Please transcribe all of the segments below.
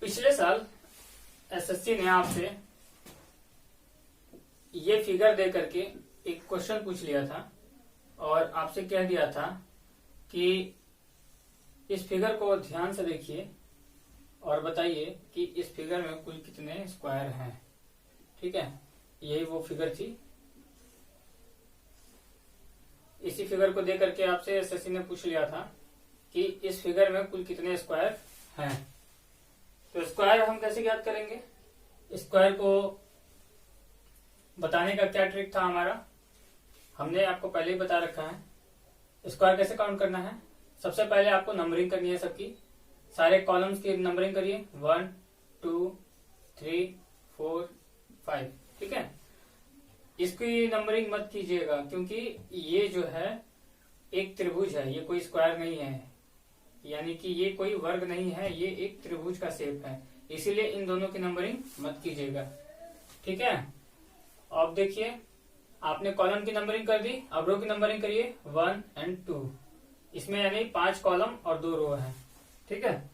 पिछले साल एसएससी ने आपसे ये फिगर दे करके एक क्वेश्चन पूछ लिया था और आपसे कह दिया था कि इस फिगर को ध्यान से देखिए और बताइए कि इस फिगर में कुल कितने स्क्वायर हैं। ठीक है, यही वो फिगर थी। इसी फिगर को दे करके आपसे एसएससी ने पूछ लिया था कि इस फिगर में कुल कितने स्क्वायर हैं। तो स्क्वायर हम कैसे ज्ञात करेंगे? स्क्वायर को बताने का क्या ट्रिक था हमारा, हमने आपको पहले ही बता रखा है। स्क्वायर कैसे काउंट करना है? सबसे पहले आपको नंबरिंग करनी है सबकी, सारे कॉलम्स की नंबरिंग करिए 1 2 3 4 5। ठीक है, इसकी नंबरिंग मत कीजिएगा क्योंकि ये जो है एक त्रिभुज है, ये कोई स्क्वायर नहीं है, यानी कि ये कोई वर्ग नहीं है, ये एक त्रिभुज का शेप है, इसीलिए इन दोनों की नंबरिंग मत कीजिएगा। ठीक है, अब देखिए आपने कॉलम की नंबरिंग कर दी, अब रो की नंबरिंग करिए 1 और 2। इसमें यानी 5 कॉलम और 2 रो है। ठीक है,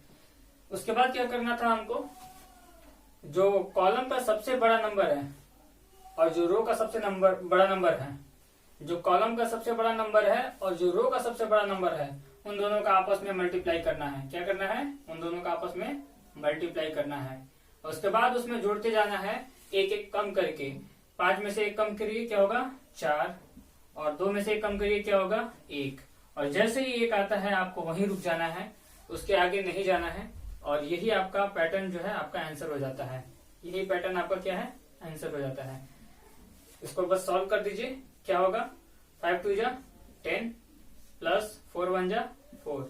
उसके बाद क्या करना था हमको, जो कॉलम का सबसे बड़ा नंबर है और जो रो का सबसे बड़ा नंबर है, जो कॉलम का सबसे बड़ा नंबर है और जो रो का सबसे बड़ा नंबर है, उन दोनों का आपस में मल्टीप्लाई करना है। क्या करना है? उन दोनों का आपस में मल्टीप्लाई करना है। और उसके बाद उसमें जोड़ते जाना है एक एक कम करके। 5 में से 1 कम करिए, क्या होगा? 4। और 2 में से 1 कम करिए, क्या होगा? 1। और जैसे ही 1 आता है आपको वहीं रुक जाना है, उसके आगे नहीं जाना है। और यही आपका पैटर्न जो है आपका आंसर हो जाता है। यही पैटर्न आपका क्या है? आंसर हो जाता है। इसको बस सॉल्व कर दीजिए, क्या होगा? 5 2 जा 10 प्लस 4 1 जा 4,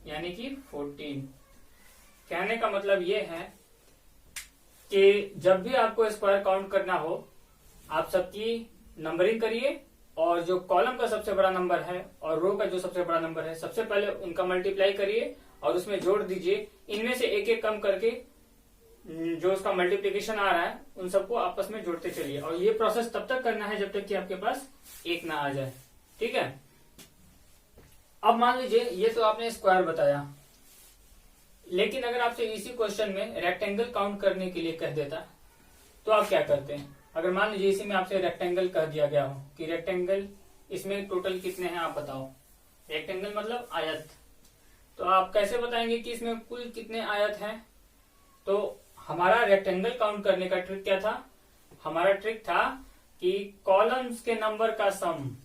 यानी कि 14। कहने का मतलब ये है कि जब भी आपको स्क्वायर काउंट करना हो, आप सबकी नंबरिंग करिए और जो कॉलम का सबसे बड़ा नंबर है और रो का जो सबसे बड़ा नंबर है, सबसे पहले उनका मल्टीप्लाई करिए और उसमें जोड़ दीजिए। इनमें से एक एक कम करके जो उसका मल्टीप्लीकेशन आ रहा है उन सबको आपस में जोड़ते चलिए। और ये प्रोसेस तब तक करना है जब तक कि आपके पास 1 ना आ जाए। ठीक है, अब मान लीजिए ये तो आपने स्क्वायर बताया, लेकिन अगर आपसे इसी क्वेश्चन में रेक्टेंगल काउंट करने के लिए कह देता तो आप क्या करते हैं? अगर मान लीजिए इसी में आपसे रेक्टेंगल कह दिया गया हो कि रेक्टेंगल इसमें टोटल कितने हैं आप बताओ। रेक्टेंगल मतलब आयत, तो आप कैसे बताएंगे कि इसमें कुल कितने आयत हैं? तो हमारा रेक्टेंगल काउंट करने का ट्रिक क्या था? हमारा ट्रिक था कि कॉलम्स के नंबर का सम,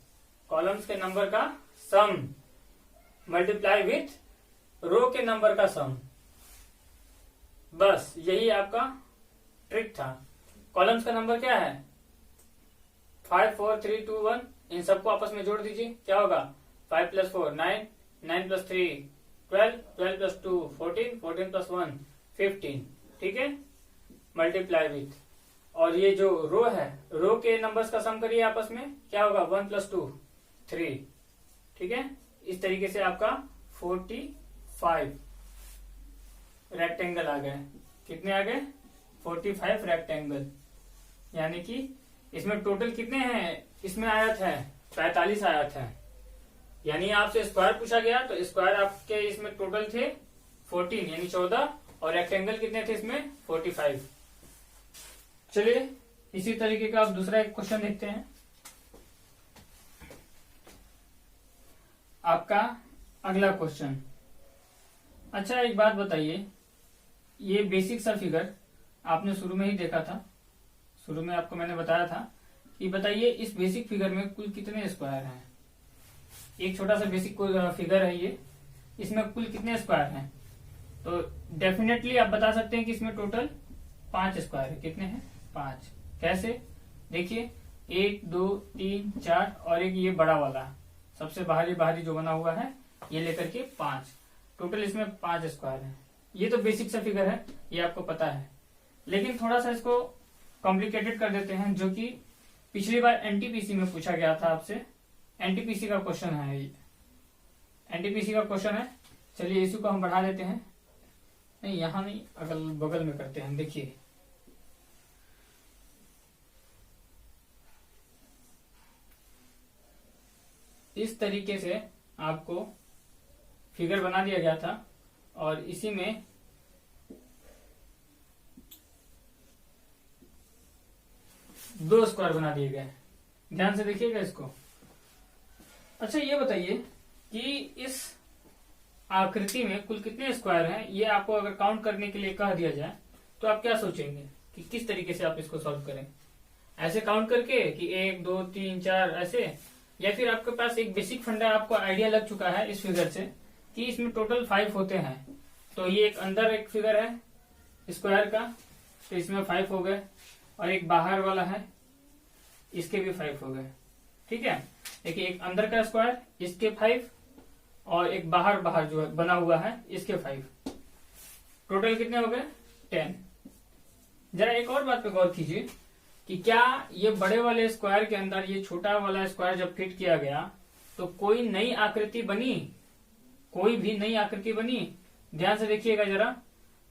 कॉलम्स के नंबर का सम मल्टीप्लाई विथ रो के नंबर का सम। बस यही आपका ट्रिक था। कॉलम्स का नंबर क्या है? 5 4 3 2 1। इन सबको आपस में जोड़ दीजिए, क्या होगा? 5 + 4 9, 9 + 3 12, 12 + 2 14, 14 + 1 15। ठीक है, मल्टीप्लाई विथ, और ये जो रो है, रो के नंबर्स का सम करिए आपस में, क्या होगा? 1 + 2 3। ठीक है, इस तरीके से आपका 45 रेक्टेंगल आ गए। कितने आ गए? 45 रेक्टेंगल। यानी कि इसमें टोटल कितने हैं? इसमें आयत है 45 आयत है। यानी आपसे स्क्वायर पूछा गया तो स्क्वायर आपके इसमें टोटल थे 14 यानी 14, और रेक्टेंगल कितने थे इसमें? 45। चलिए इसी तरीके का अब दूसरा एक क्वेश्चन देखते हैं। आपका अगला क्वेश्चन। अच्छा एक बात बताइए, ये बेसिक सा फिगर आपने शुरू में ही देखा था, शुरू में आपको मैंने बताया था कि बताइए इस बेसिक फिगर में कुल कितने स्क्वायर हैं। एक छोटा सा बेसिक फिगर है ये, इसमें कुल कितने स्क्वायर हैं? तो डेफिनेटली आप बता सकते हैं कि इसमें टोटल 5 स्क्वायर है। कितने हैं? 5। कैसे? देखिए 1 2 3 4 और एक ये बड़ा वाला सबसे बाहरी जो बना हुआ है, ये लेकर के 5, टोटल इसमें 5 स्क्वायर है। ये तो बेसिक सा फिगर है, ये आपको पता है, लेकिन थोड़ा सा इसको कॉम्प्लिकेटेड कर देते हैं, जो कि पिछली बार एनटीपीसी में पूछा गया था आपसे। एनटीपीसी का क्वेश्चन है ये, एनटीपीसी का क्वेश्चन है। चलिए इसी को हम बढ़ा देते हैं, नहीं यहां नहीं, अगल बगल में करते हैं। देखिए इस तरीके से आपको फिगर बना दिया गया था और इसी में दो स्क्वायर बना दिए गए। ध्यान से देखिएगा इसको। अच्छा ये बताइए कि इस आकृति में कुल कितने स्क्वायर हैं, ये आपको अगर काउंट करने के लिए कह दिया जाए तो आप क्या सोचेंगे कि किस तरीके से आप इसको सॉल्व करें? ऐसे काउंट करके कि 1 2 3 4 ऐसे, या फिर आपके पास एक बेसिक फंडा आपको आइडिया लग चुका है इस फिगर से कि इसमें टोटल 5 होते हैं। तो ये एक अंदर एक फिगर है स्क्वायर का, तो इसमें 5 हो गए, और एक बाहर वाला है इसके भी 5 हो गए। ठीक है, देखिए एक अंदर का स्क्वायर इसके 5 और एक बाहर बाहर जो बना हुआ है इसके 5, टोटल कितने हो गए 10। जरा एक और बात पे गौर कीजिए कि क्या ये बड़े वाले स्क्वायर के अंदर ये छोटा वाला स्क्वायर जब फिट किया गया तो कोई नई आकृति बनी? कोई भी नई आकृति बनी? ध्यान से देखिएगा जरा।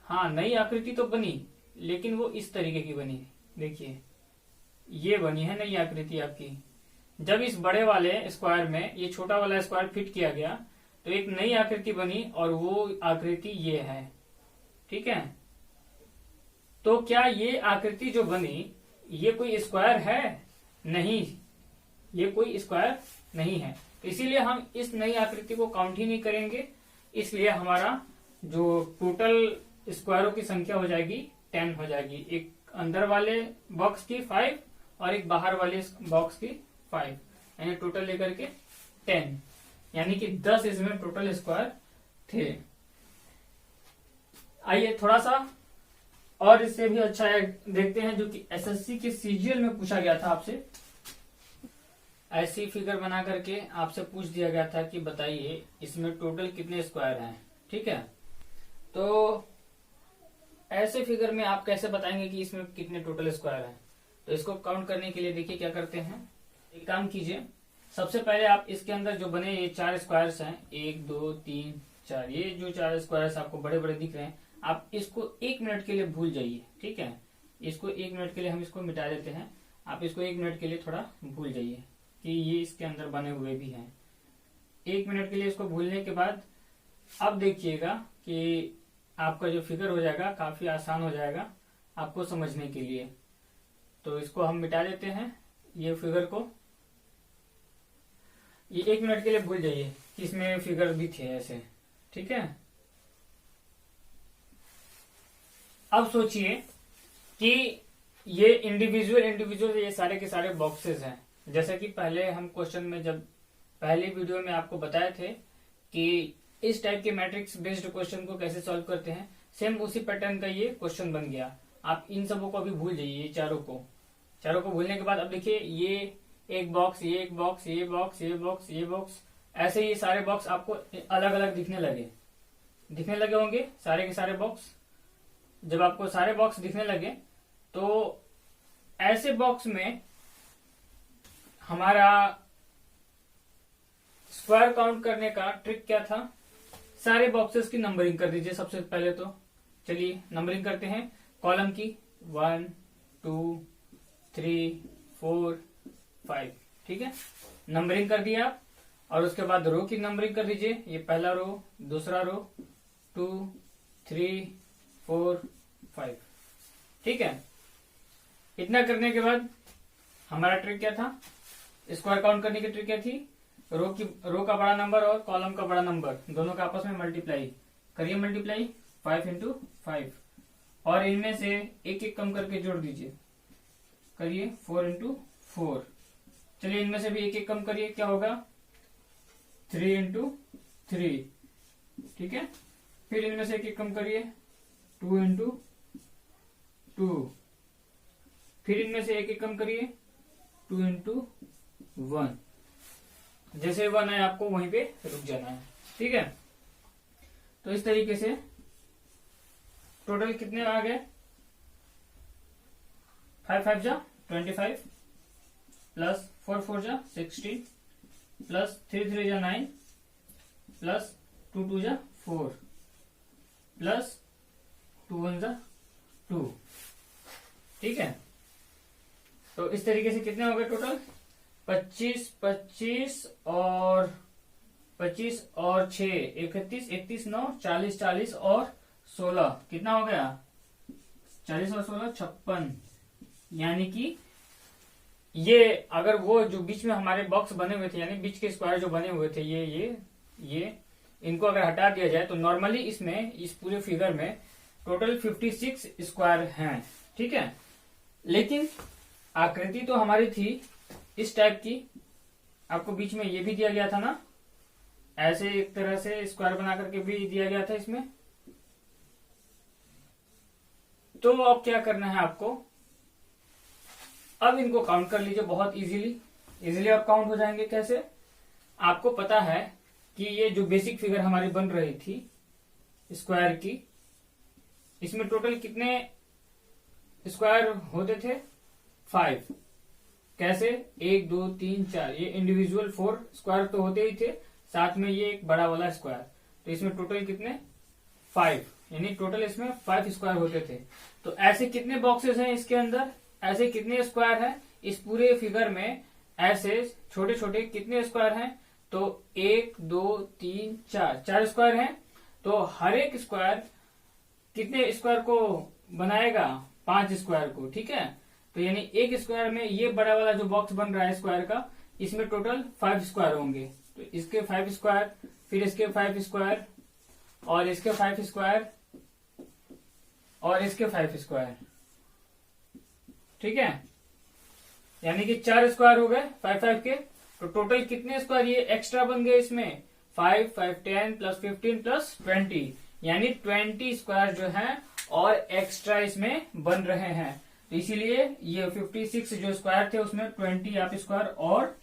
हाँ, नई आकृति तो बनी, लेकिन वो इस तरीके की बनी। देखिए ये बनी है नई आकृति आपकी। जब इस बड़े वाले स्क्वायर में ये छोटा वाला स्क्वायर फिट किया गया तो एक नई आकृति बनी, और वो आकृति ये है। ठीक है, तो क्या ये आकृति जो बनी ये कोई स्क्वायर है? नहीं, ये कोई स्क्वायर नहीं है। इसीलिए हम इस नई आकृति को काउंट ही नहीं करेंगे। इसलिए हमारा जो टोटल स्क्वायरों की संख्या हो जाएगी 10 हो जाएगी। एक अंदर वाले बॉक्स की 5 और एक बाहर वाले बॉक्स की 5, यानी टोटल लेकर के 10, यानी कि 10 इसमें टोटल स्क्वायर थे। आइए थोड़ा सा और इससे भी अच्छा है देखते हैं, जो कि एसएससी के सीजीएल में पूछा गया था आपसे। ऐसी फिगर बना करके आपसे पूछ दिया गया था कि बताइए इसमें टोटल कितने स्क्वायर हैं। ठीक है, तो ऐसे फिगर में आप कैसे बताएंगे कि इसमें कितने टोटल स्क्वायर हैं? तो इसको काउंट करने के लिए देखिए क्या करते हैं। एक काम कीजिए, सबसे पहले आप इसके अंदर जो बने ये 4 स्क्वायर्स हैं, 1 2 3 4, ये जो 4 स्क्वायर्स आपको बड़े बड़े दिख रहे हैं, आप इसको 1 मिनट के लिए भूल जाइए। ठीक है, इसको 1 मिनट के लिए हम इसको मिटा देते हैं। आप इसको 1 मिनट के लिए थोड़ा भूल जाइए कि ये इसके अंदर बने हुए भी हैं। 1 मिनट के लिए इसको भूलने के बाद अब देखिएगा कि आपका जो फिगर हो जाएगा काफी आसान हो जाएगा आपको समझने के लिए। तो इसको हम मिटा देते हैं, ये फिगर को। ये 1 मिनट के लिए भूल जाइए कि इसमें फिगर भी थे ऐसे। ठीक है, अब सोचिए कि ये इंडिविजुअल ये सारे के सारे बॉक्सेस हैं। जैसे कि पहले हम क्वेश्चन में जब पहले वीडियो में आपको बताए थे कि इस टाइप के मैट्रिक्स बेस्ड क्वेश्चन को कैसे सॉल्व करते हैं, सेम उसी पैटर्न का ये क्वेश्चन बन गया। आप इन सबों को भी भूल जाइए, ये चारों को भूलने के बाद अब देखिए ये एक बॉक्स, ये एक बॉक्स, ये बॉक्स, ये बॉक्स, ये बॉक्स, ऐसे ये सारे बॉक्स आपको अलग अलग दिखने लगे होंगे सारे के सारे बॉक्स। जब आपको सारे बॉक्स दिखने लगे तो ऐसे बॉक्स में हमारा स्क्वायर काउंट करने का ट्रिक क्या था? सारे बॉक्सेस की नंबरिंग कर दीजिए सबसे पहले। तो चलिए नंबरिंग करते हैं कॉलम की, 1 2 3 4 5। ठीक है, नंबरिंग कर दिया आप। और उसके बाद रो की नंबरिंग कर दीजिए। ये पहला रो, दूसरा रो, 2 3 4 5। ठीक है, इतना करने के बाद हमारा ट्रिक क्या था? स्क्वायर काउंट करने की ट्रिक क्या थी? रो का बड़ा नंबर और कॉलम का बड़ा नंबर दोनों का आपस में मल्टीप्लाई करिए। मल्टीप्लाई 5 इंटू 5, और इनमें से एक एक कम करके जोड़ दीजिए, करिए 4 इंटू 4। चलिए इनमें से भी एक एक कम करिए, क्या होगा? 3 इंटू 3। ठीक है, फिर इनमें से एक एक कम करिए, 2 इंटू 2। फिर इनमें से एक एक कम करिए, 2 इंटू 1। जैसे 1 है आपको वहीं पे रुक जाना है। ठीक है, तो इस तरीके से टोटल कितने आ गए? 5 5 जा 25, प्लस 4 4 जा 16, प्लस 3 3 जा 9, प्लस 2 2 जा 4, प्लस 2 1 जा 2। ठीक है, तो इस तरीके से कितने हो गए टोटल? 25 25 और 25 और 6 31, 31 9 40, 40 और 16 कितना हो गया? 40 और 16 56। यानी कि ये अगर वो जो बीच में हमारे बॉक्स बने हुए थे, यानी बीच के स्क्वायर जो बने हुए थे, ये इनको अगर हटा दिया जाए तो नॉर्मली इसमें इस पूरे फिगर में टोटल 56 स्क्वायर हैं। ठीक है, लेकिन आकृति तो हमारी थी इस टाइप की, आपको बीच में ये भी दिया गया था ना, ऐसे एक तरह से स्क्वायर बना करके भी दिया गया था इसमें। तो अब क्या करना है आपको, अब इनको काउंट कर लीजिए बहुत इजीली आप काउंट हो जाएंगे। कैसे? आपको पता है कि ये जो बेसिक फिगर हमारी बन रही थी स्क्वायर की, इसमें टोटल कितने स्क्वायर होते थे? 5। कैसे? 1 2 3 4, ये इंडिविजुअल 4 स्क्वायर तो होते ही थे, साथ में ये एक बड़ा वाला स्क्वायर, तो इसमें टोटल कितने? 5, यानी टोटल इसमें 5 स्क्वायर होते थे। तो ऐसे कितने बॉक्सेस हैं इसके अंदर, ऐसे कितने स्क्वायर हैं इस पूरे फिगर में, ऐसे छोटे छोटे कितने स्क्वायर हैं? तो 1 2 3 4, 4 स्क्वायर हैं। तो हर एक स्क्वायर कितने स्क्वायर को बनाएगा? 5 स्क्वायर को। ठीक है, तो यानी एक स्क्वायर में ये बड़ा वाला जो बॉक्स बन रहा है स्क्वायर का, इसमें टोटल 5 स्क्वायर होंगे। तो इसके 5 स्क्वायर, फिर इसके 5 स्क्वायर, और इसके 5 स्क्वायर, और इसके 5 स्क्वायर। ठीक है, यानी कि 4 स्क्वायर हो गए 5 5 के। तो टोटल कितने स्क्वायर ये एक्स्ट्रा बन गए इसमें? 5 5 10 प्लस 15 प्लस 20, यानी 20 स्क्वायर जो है और एक्स्ट्रा इसमें बन रहे हैं। तो इसीलिए ये 56 जो स्क्वायर थे उसमें 20 आप स्क्वायर और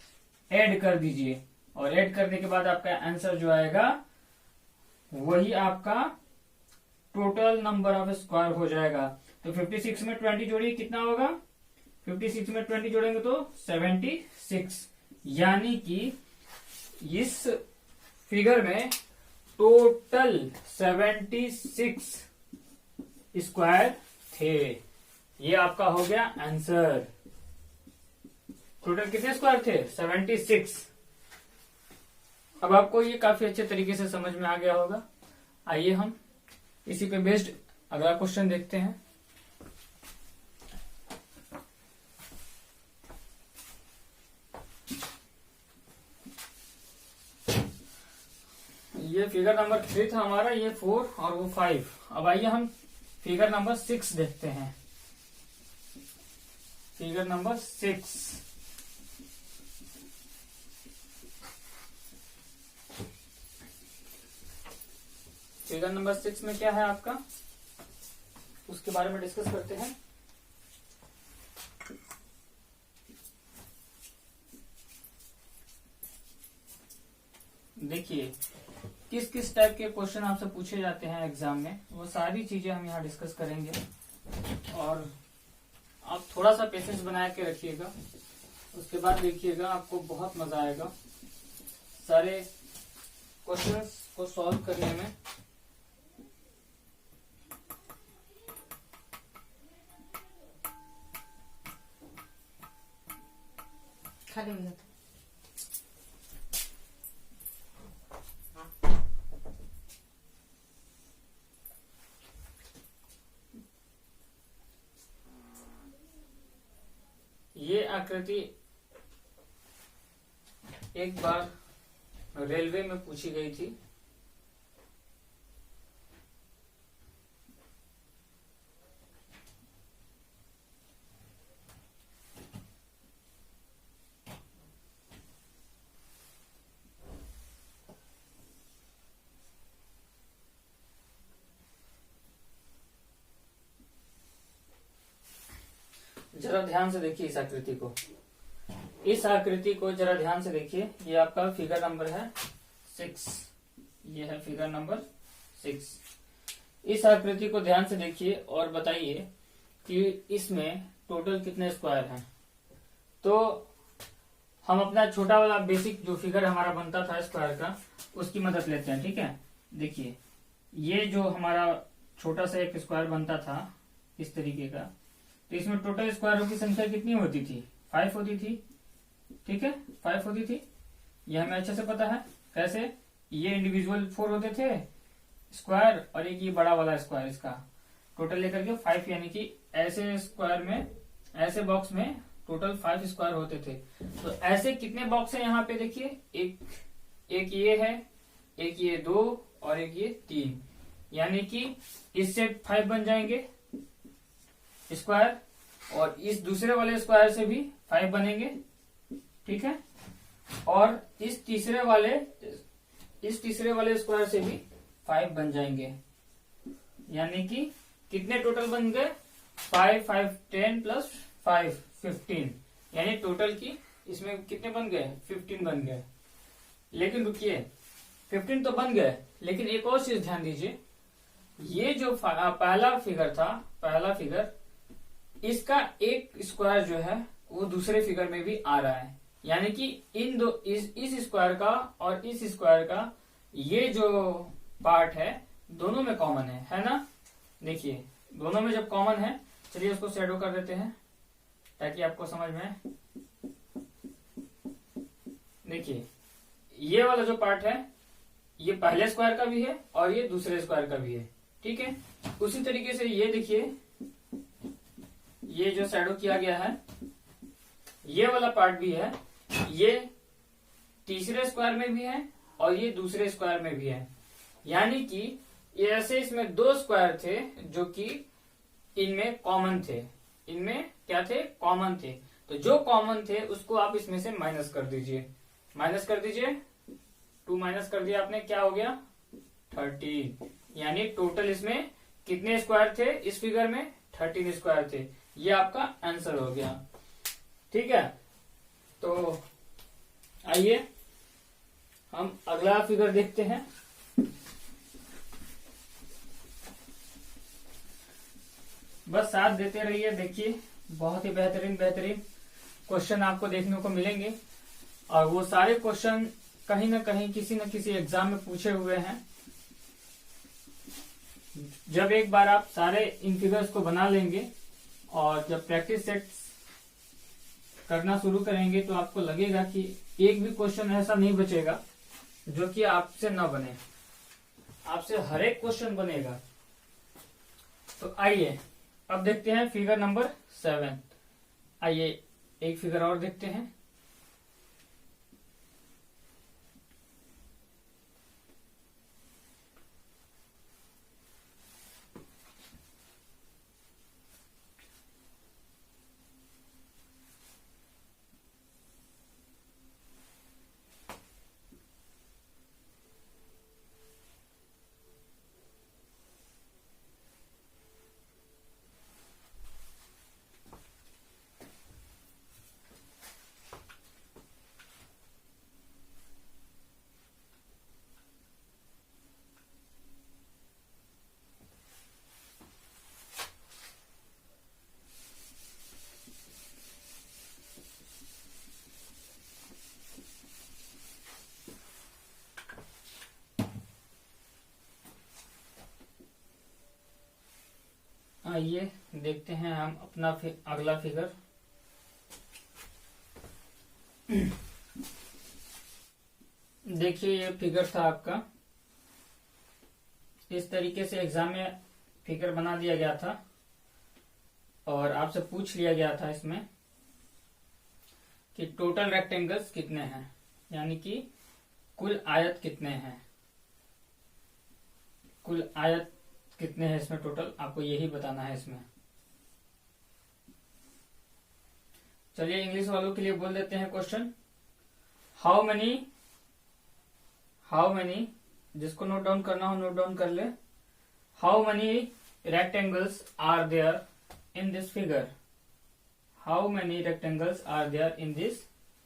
ऐड कर दीजिए, और ऐड करने के बाद आपका आंसर जो आएगा वही आपका टोटल नंबर ऑफ स्क्वायर हो जाएगा। तो 56 में 20 जोड़िए, कितना होगा? 56 में 20 जोड़ेंगे तो 76, यानी कि इस फिगर में टोटल 76 स्क्वायर थे। ये आपका हो गया आंसर। टोटल कितने स्क्वायर थे? 76। अब आपको ये काफी अच्छे तरीके से समझ में आ गया होगा। आइए हम इसी पे बेस्ड अगला क्वेश्चन देखते हैं। ये फिगर नंबर 3 था हमारा, ये 4 और वो 5। अब आइए हम फिगर नंबर 6 देखते हैं। फिगर नंबर 6, फिगर नंबर 6 में क्या है आपका, उसके बारे में डिस्कस करते हैं। देखिए किस किस टाइप के क्वेश्चन आपसे पूछे जाते हैं एग्जाम में, वो सारी चीजें हम यहाँ डिस्कस करेंगे। और आप थोड़ा सा पेशेंस बना के रखिएगा, उसके बाद देखिएगा आपको बहुत मजा आएगा सारे क्वेश्चंस को सॉल्व करने में। खाली हो जाता। ये आकृति एक बार रेलवे में पूछी गई थी। जरा ध्यान से देखिए इस आकृति को, इस आकृति को जरा ध्यान से देखिए। ये आपका फिगर नंबर है 6, ये है फिगर नंबर 6। इस आकृति को ध्यान से देखिए और बताइए कि इसमें टोटल कितने स्क्वायर हैं। तो हम अपना छोटा वाला बेसिक जो फिगर हमारा बनता था स्क्वायर का, उसकी मदद लेते हैं। ठीक है, देखिए ये जो हमारा छोटा सा एक स्क्वायर बनता था इस तरीके का, तो इसमें टोटल स्क्वायरों की संख्या कितनी होती थी? 5 होती थी। ठीक है, 5 होती थी, ये हमें अच्छे से पता है। कैसे? ये इंडिविजुअल 4 होते थे स्क्वायर, और एक ये बड़ा वाला स्क्वायर, इसका टोटल लेकर के 5, यानी कि ऐसे स्क्वायर में, ऐसे बॉक्स में टोटल 5 स्क्वायर होते थे। तो ऐसे कितने बॉक्स है यहाँ पे देखिए, एक ये है, एक ये 2 और एक ये 3, यानी कि इससे 5 बन जाएंगे स्क्वायर, और इस दूसरे वाले स्क्वायर से भी 5 बनेंगे, ठीक है। और इस तीसरे वाले स्क्वायर से भी 5 बन जाएंगे, यानी कि कितने टोटल बन गए, 5 5 10 प्लस 5 15, यानी टोटल की इसमें कितने बन गए, 15 बन गए। लेकिन रुकिए, 15 तो बन गए, लेकिन एक और चीज ध्यान दीजिए, ये जो पहला फिगर, इसका एक स्क्वायर जो है वो दूसरे फिगर में भी आ रहा है, यानी कि इस स्क्वायर का और इस स्क्वायर का ये जो पार्ट है दोनों में कॉमन है ना। देखिए दोनों में जब कॉमन है, चलिए उसको शैडो कर देते हैं ताकि आपको समझ में आए। देखिए ये वाला जो पार्ट है ये पहले स्क्वायर का भी है और ये दूसरे स्क्वायर का भी है, ठीक है। उसी तरीके से ये देखिए, ये जो शैडो किया गया है ये वाला पार्ट भी है, ये तीसरे स्क्वायर में भी है और ये दूसरे स्क्वायर में भी है, यानी कि ये ऐसे इसमें 2 स्क्वायर थे जो कि इनमें कॉमन थे, इनमें क्या थे, कॉमन थे। तो जो कॉमन थे उसको आप इसमें से माइनस कर दीजिए, 2 माइनस कर दिया आपने, क्या हो गया 13, यानी टोटल इसमें कितने स्क्वायर थे, इस फिगर में 13 स्क्वायर थे। ये आपका आंसर हो गया, ठीक है। तो आइए हम अगला फिगर देखते हैं। बस साथ देते रहिए, देखिए बहुत ही बेहतरीन क्वेश्चन आपको देखने को मिलेंगे, और वो सारे क्वेश्चन कहीं ना कहीं किसी न किसी एग्जाम में पूछे हुए हैं। जब एक बार आप सारे इन फिगर्स को बना लेंगे और जब प्रैक्टिस सेट्स करना शुरू करेंगे तो आपको लगेगा कि एक भी क्वेश्चन ऐसा नहीं बचेगा जो कि आपसे न बने, आपसे हर एक क्वेश्चन बनेगा। तो आइए अब देखते हैं फिगर नंबर 7। आइए एक फिगर और देखते हैं। आइए देखते हैं हम अपना अगला फिगर। देखिए ये फिगर था आपका, इस तरीके से एग्जाम में फिगर बना दिया गया था और आपसे पूछ लिया गया था इसमें कि टोटल रेक्टेंगल्स कितने हैं, यानी कि कुल आयत कितने हैं, कुल आयत कितने हैं इसमें टोटल, आपको यही बताना है इसमें। चलिए इंग्लिश वालों के लिए बोल देते हैं क्वेश्चन। हाउ मेनी, जिसको नोट डाउन करना हो नोट डाउन कर ले। How many rectangles are there in this figure, how many rectangles are there in this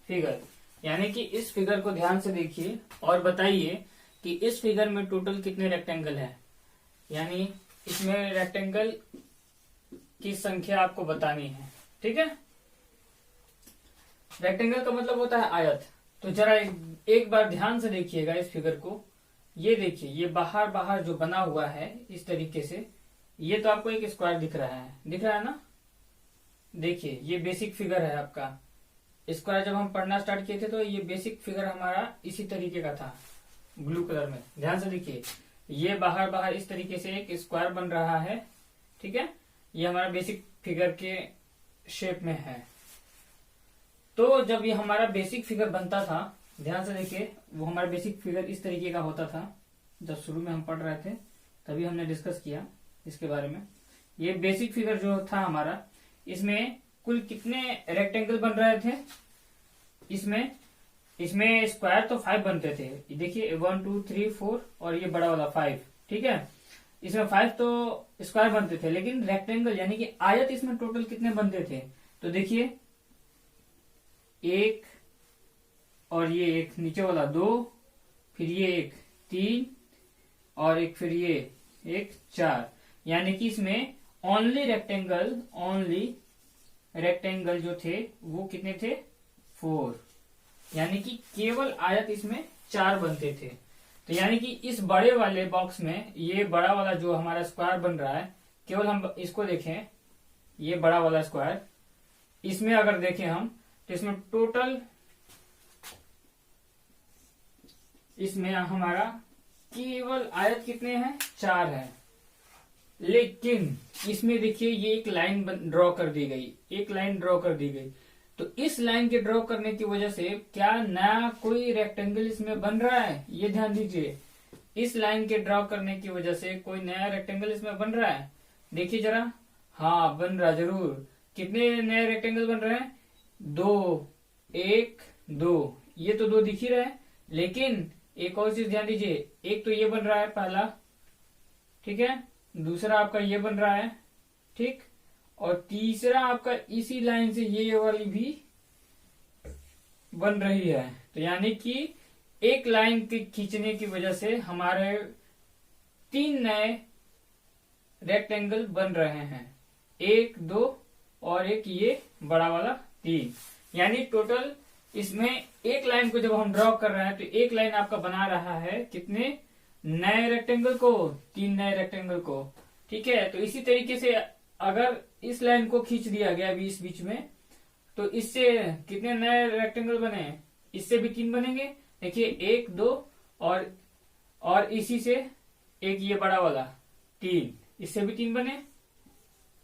figure, यानी कि इस फिगर को ध्यान से देखिए और बताइए कि इस फिगर में टोटल कितने रेक्टेंगल हैं, यानी इसमें रेक्टेंगल की संख्या आपको बतानी है, ठीक है। रेक्टेंगल का मतलब होता है आयत। तो जरा एक बार ध्यान से देखिएगा इस फिगर को, ये देखिए ये बाहर जो बना हुआ है इस तरीके से, ये तो आपको एक स्क्वायर दिख रहा है ना। देखिए ये बेसिक फिगर है आपका। स्क्वायर जब हम पढ़ना स्टार्ट किए थे तो ये बेसिक फिगर हमारा इसी तरीके का था। ब्लू कलर में ध्यान से देखिए, ये बाहर बाहर इस तरीके से एक स्क्वायर बन रहा है, ठीक है। ये हमारा बेसिक फिगर के शेप में है। तो जब ये हमारा बेसिक फिगर बनता था, ध्यान से देखिए, वो हमारा बेसिक फिगर इस तरीके का होता था। जब शुरू में हम पढ़ रहे थे तभी हमने डिस्कस किया इसके बारे में। ये बेसिक फिगर जो था हमारा, इसमें कुल कितने रेक्टेंगल बन रहे थे? इसमें स्क्वायर तो 5 बनते थे, देखिए 1 2 3 4 और ये बड़ा वाला 5, ठीक है। इसमें 5 तो स्क्वायर बनते थे, लेकिन रेक्टेंगल यानी कि आयत इसमें टोटल कितने बनते थे? तो देखिए, एक और ये एक नीचे वाला 2, फिर ये एक 3 और एक फिर ये एक 4, यानी कि इसमें ओनली रेक्टेंगल जो थे वो कितने थे? 4, यानी कि केवल आयत इसमें 4 बनते थे। तो यानी कि इस बड़े वाले बॉक्स में ये बड़ा वाला जो हमारा स्क्वायर बन रहा है, केवल हम इसको देखें, ये बड़ा वाला स्क्वायर, इसमें अगर देखें हम तो इसमें टोटल इसमें हमारा केवल आयत कितने हैं? 4 है। लेकिन इसमें देखिए, ये एक लाइन ड्रॉ कर दी गई, तो इस लाइन के ड्रॉ करने की वजह से क्या नया कोई रेक्टेंगल इसमें बन रहा है? ये ध्यान दीजिए, इस लाइन के ड्रॉ करने की वजह से कोई नया रेक्टेंगल इसमें बन रहा है? देखिए जरा, हाँ बन रहा जरूर। कितने नए रेक्टेंगल बन रहे हैं? 2, 1, 2, ये तो 2 दिख ही रहे हैं। लेकिन एक और चीज ध्यान दीजिए, एक तो ये बन रहा है पहला, ठीक है, दूसरा आपका ये बन रहा है, ठीक, और तीसरा आपका इसी लाइन से ये वाली भी बन रही है। तो यानी कि एक लाइन के खींचने की वजह से हमारे 3 नए रेक्टेंगल बन रहे हैं, 1 2 और एक ये बड़ा वाला 3, यानी टोटल इसमें एक लाइन को जब हम ड्रॉ कर रहे हैं तो एक लाइन आपका बना रहा है कितने नए रेक्टेंगल को? 3 नए रेक्टेंगल को, ठीक है। तो इसी तरीके से अगर इस लाइन को खींच दिया गया अभी इस बीच में, तो इससे कितने नए रेक्टेंगल बने? इससे भी 3 बनेंगे, देखिए 1 2 और इसी से एक ये बड़ा वाला 3, इससे भी 3 बने।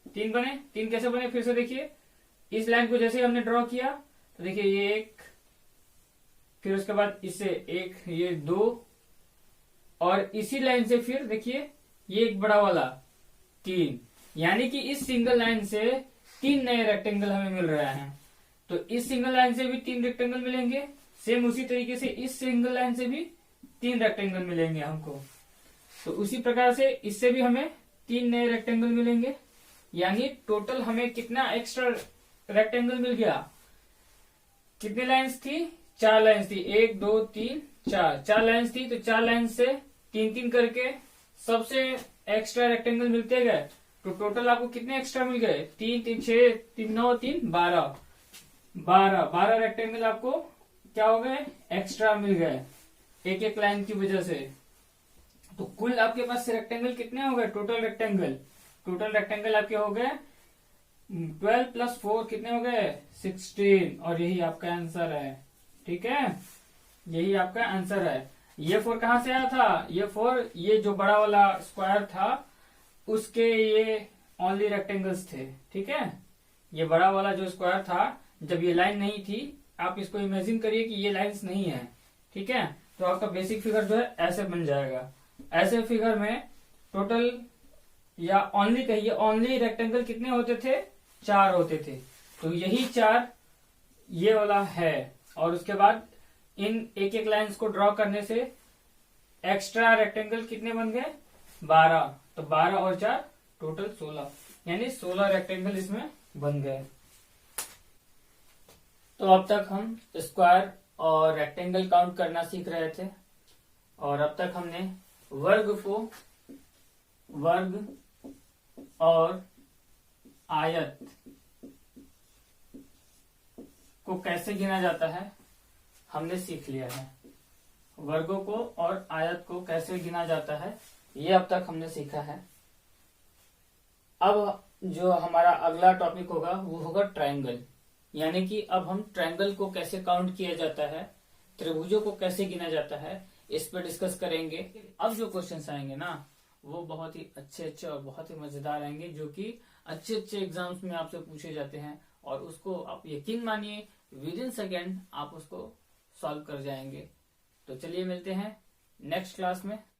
3 कैसे बने? फिर से देखिए, इस लाइन को जैसे हमने ड्रॉ किया तो देखिए ये एक, फिर उसके बाद इससे एक, ये 2 और इसी लाइन से फिर देखिए ये एक बड़ा वाला 3, यानी कि इस सिंगल लाइन से 3 नए रेक्टेंगल हमें मिल रहे हैं। तो इस सिंगल लाइन से भी 3 रेक्टेंगल मिलेंगे, सेम उसी तरीके से इस सिंगल लाइन से भी 3 रेक्टेंगल मिलेंगे हमको। तो उसी प्रकार से इससे भी हमें 3 नए रेक्टेंगल मिलेंगे, यानी टोटल हमें कितना एक्स्ट्रा रेक्टेंगल मिल गया? कितनी लाइंस थी? 4 लाइंस थी, 1 2 3 4 लाइंस थी। तो 4 लाइन से 3 करके सबसे एक्स्ट्रा रेक्टेंगल मिलते गए। तो टोटल आपको कितने एक्स्ट्रा मिल गए? 3 3 6 3 9 3 12 रेक्टेंगल आपको क्या हो गए? एक्स्ट्रा मिल गए एक एक लाइन की वजह से। तो कुल आपके पास रेक्टेंगल कितने हो गए? टोटल रेक्टेंगल आपके हो गए 12 + 4 कितने हो गए? 16। और यही आपका आंसर है, ठीक है, यही आपका आंसर है। ये 4 कहां से आया था? ये 4 ये जो बड़ा वाला स्क्वायर था उसके ये ओनली रेक्टेंगल्स थे, ठीक है। ये बड़ा वाला जो स्क्वायर था, जब ये लाइन नहीं थी, आप इसको इमेजिन करिए कि ये लाइंस नहीं है, ठीक है। तो आपका बेसिक फिगर जो है ऐसे बन जाएगा। ऐसे फिगर में टोटल या ओनली कहिए, ओनली रेक्टेंगल कितने होते थे? 4 होते थे। तो यही 4 ये वाला है। और उसके बाद इन एक एक लाइंस को ड्रॉ करने से एक्स्ट्रा रेक्टेंगल कितने बन गए? 12। तो 12 और 4 टोटल 16, यानी 16 रेक्टेंगल इसमें बन गए। तो अब तक हम स्क्वायर और रेक्टेंगल काउंट करना सीख रहे थे, और अब तक हमने वर्ग और आयत को कैसे गिना जाता है हमने सीख लिया है। वर्गों को और आयत को कैसे गिना जाता है ये अब तक हमने सीखा है। अब जो हमारा अगला टॉपिक होगा वो होगा ट्रायंगल, यानी कि अब हम ट्रायंगल को कैसे काउंट किया जाता है, त्रिभुजों को कैसे गिना जाता है, इस पर डिस्कस करेंगे। अब जो क्वेश्चंस आएंगे ना वो बहुत ही अच्छे और बहुत ही मजेदार आएंगे, जो कि अच्छे एग्जाम्स में आपसे पूछे जाते हैं, और उसको आप यकीन मानिए विद इन सेकेंड आप उसको सॉल्व कर जाएंगे। तो चलिए मिलते हैं नेक्स्ट क्लास में।